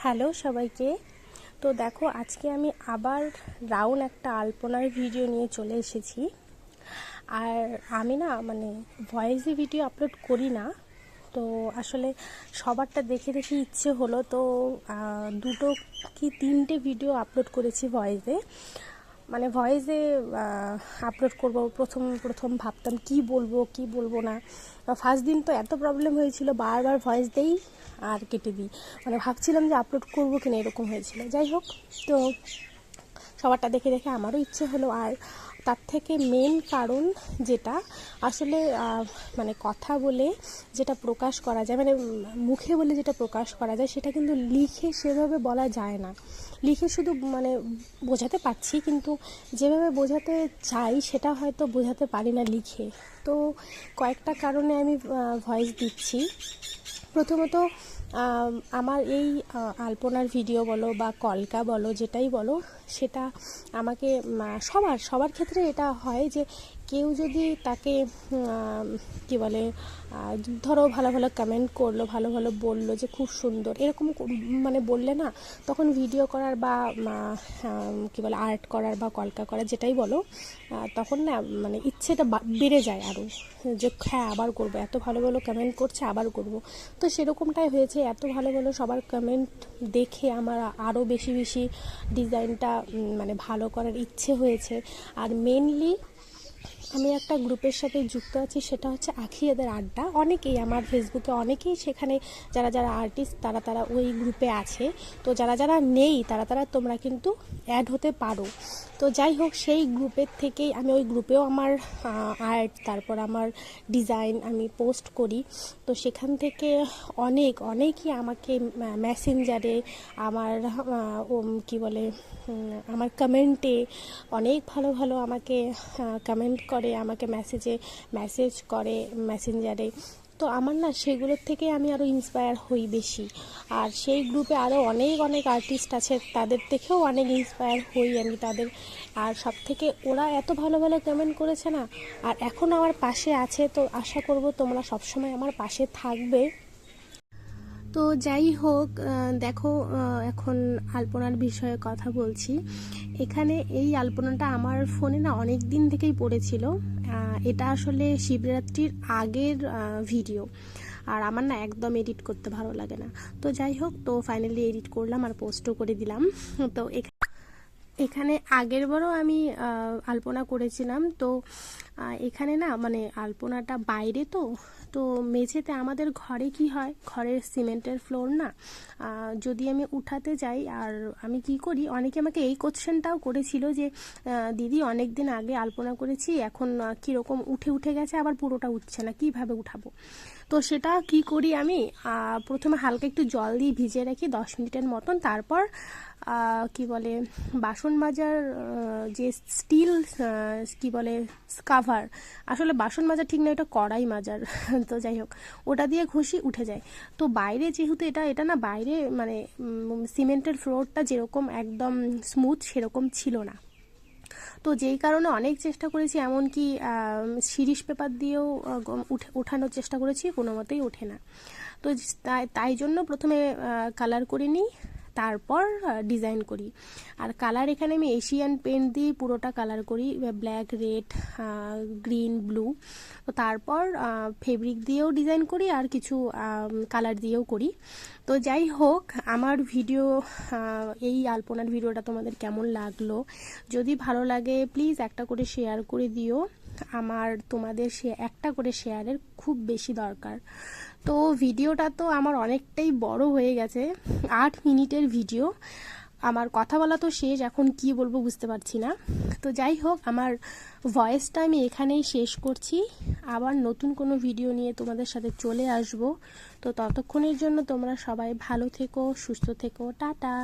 Hello সবাইকে। তো দেখো, আজকে আমি আবার রাউন্ড একটা আলপনার ভিডিও নিয়ে চলে এসেছি। আর আমি না ভয়েসে ভিডিও আপলোড করি না, তো আসলে সবারটা দেখে দেখে ইচ্ছে হলো, তো দুটো কি তিনটে ভিডিও আপলোড করেছি ভয়েসে। ভয়েসে আপলোড করব। প্রথম প্রথম ভাবতাম কি বলবো না। ফার্স্ট দিন তো এত প্রবলেম হয়েছিল, বারবার ভয়েস দেই আর কেটে দিই। ভাবছিলাম যে আপলোড করবো কিনা, এরকম হয়েছিল। যাই হোক, তো সবারটা দেখে দেখে আমারও ইচ্ছে হলো। আর তার থেকে মেন কারণ যেটা আসলে কথা বলে যেটা প্রকাশ করা যায়, মুখে বলে যেটা প্রকাশ করা যায়, সেটা কিন্তু লিখে সেভাবে বলা যায় না। লিখে শুধু বোঝাতে পারছি, কিন্তু যেভাবে বোঝাতে চাই সেটা হয়তো বোঝাতে পারি না লিখে। তো কয়েকটা কারণে আমি ভয়েস দিচ্ছি। প্রথমত, আমার এই আলপনার ভিডিও বলো বা কলকা বলো, যেটাই বলো, সেটা আমাকে সবার ক্ষেত্রে এটা হয় যে কেউ যদি তাকে কি বলে, ধরো ভালো ভালো কমেন্ট করলো, ভালো ভালো বললো যে খুব সুন্দর, এরকম বললে না, তখন ভিডিও করার বা কি বলে আর্ট করার বা কলকা করার যেটাই বলো, তখন না ইচ্ছেটা বেড়ে যায় আরও, যে হ্যাঁ আবার করবো, এত ভালো ভালো কমেন্ট করছে আবার করব। তো সেরকমটাই হয়েছে। এত ভালো ভালো সবার কমেন্ট দেখে আমার আরও বেশি বেশি ডিজাইনটা ভালো করার ইচ্ছে হয়েছে। আর মেনলি আমি একটা গ্রুপের সাথে যুক্ত আছি, সেটা হচ্ছে আখিয়াদের আড্ডা। অনেকেই আমার ফেসবুকে অনেকেই সেখানে যারা যারা আর্টিস্ট তারা ওই গ্রুপে আছে। তো যারা যারা নেই তারা তোমরা কিন্তু অ্যাড হতে পারো। তো যাই হোক, সেই গ্রুপের থেকেই আমি ওই গ্রুপেও আমার আর্ট, তারপর আমার ডিজাইন আমি পোস্ট করি। তো সেখান থেকে অনেকই আমাকে মেসেঞ্জারে আমার কি বলে আমার কমেন্টে অনেক ভালো ভালো আমাকে কমেন্ট করে, আমাকে মেসেজ করে মেসেঞ্জারে। তো আমার না সেগুলোর থেকে আমি আরও ইন্সপায়ার হই বেশি। আর সেই গ্রুপে আরও অনেক আর্টিস্ট আছে, তাদের দেখেও অনেক ইন্সপায়ার হই আমি তাদের। আর সব থেকে ওরা এত ভালো ভালো কমেন্ট করেছে না, আর এখন আমার পাশে আছে। তো আশা করব তোমরা সবসময় আমার পাশে থাকবে। তো যাই হোক, দেখো, এখন আলপনার বিষয়ে কথা বলছি। এখানে এই আলপনাটা আমার ফোনে না অনেক দিন থেকেই পড়েছিল। এটা আসলে শিবরাত্রির আগের ভিডিও। আর আমার না একদম এডিট করতে ভালো লাগে না। তো যাই হোক, তো ফাইনালি এডিট করলাম আর পোস্টও করে দিলাম। তো এখানে আগের বারও আমি আলপনা করেছিলাম। তো এখানে না আলপনাটা বাইরে, তো তো মেঝেতে আমাদের ঘরে কি হয়, ঘরের সিমেন্টের ফ্লোর না, যদি আমি উঠাতে যাই, আর আমি কি করি, অনেকে আমাকে এই কোশ্চেনটাও করেছিল যে দিদি অনেক দিন আগে আলপনা করেছি, এখন কীরকম উঠে গেছে, আবার পুরোটা উঠছে না, কিভাবে উঠাবো। তো সেটা কি করি, আমি প্রথমে হালকা একটু জল দিয়ে ভিজিয়ে রাখি 10 মিনিটের মতন। তারপর কি বলে বাসন মাজার যে স্টিল কি বলে স্কাভার, আসলে বাসন মাজার ঠিক না, এটা কড়াই মাজার তো যাই হোক, ওটা দিয়ে ঘষি উঠে যায়। তো বাইরে যেহেতু এটা না, বাইরে সিমেন্টের ফ্লোরটা যেরকম একদম স্মুথ সেরকম ছিল না। তো যেই কারণে অনেক চেষ্টা করেছি, এমনকি শিরিষ পেপার দিয়েও ওঠানোর চেষ্টা করেছি, কোনো মতেই ওঠে না। তো তাই জন্য প্রথমে কালার করে নিই, তারপর ডিজাইন করি। আর কালার এখানে আমি এশিয়ান পেন্ট দিয়ে পুরোটা কালার করি, ব্ল্যাক, রেড, গ্রিন, ব্লু। তো তারপর ফেব্রিক দিয়েও ডিজাইন করি, আর কিছু কালার দিয়েও করি। তো যাই হোক, আমার ভিডিও, এই আলপনার ভিডিওটা তোমাদের কেমন লাগলো? যদি ভালো লাগে প্লিজ একটা করে শেয়ার করে দিও। তোমাদের একটা করে শেয়ারের খুব বেশি দরকার। তো ভিডিওটা তো আমার অনেকটাই বড় হয়ে গেছে, 8 মিনিটের ভিডিও। আমার কথা বলা তো শেষ, এখন কি বলবো বুঝতে পারছি না। তো যাই হোক, আমার ভয়েসটা আমি এখানেই শেষ করছি। আবার নতুন কোনো ভিডিও নিয়ে তোমাদের সাথে চলে আসব। তো ততক্ষণের জন্য তোমরা সবাই ভালো থেকো, সুস্থ থেকো, টাটা।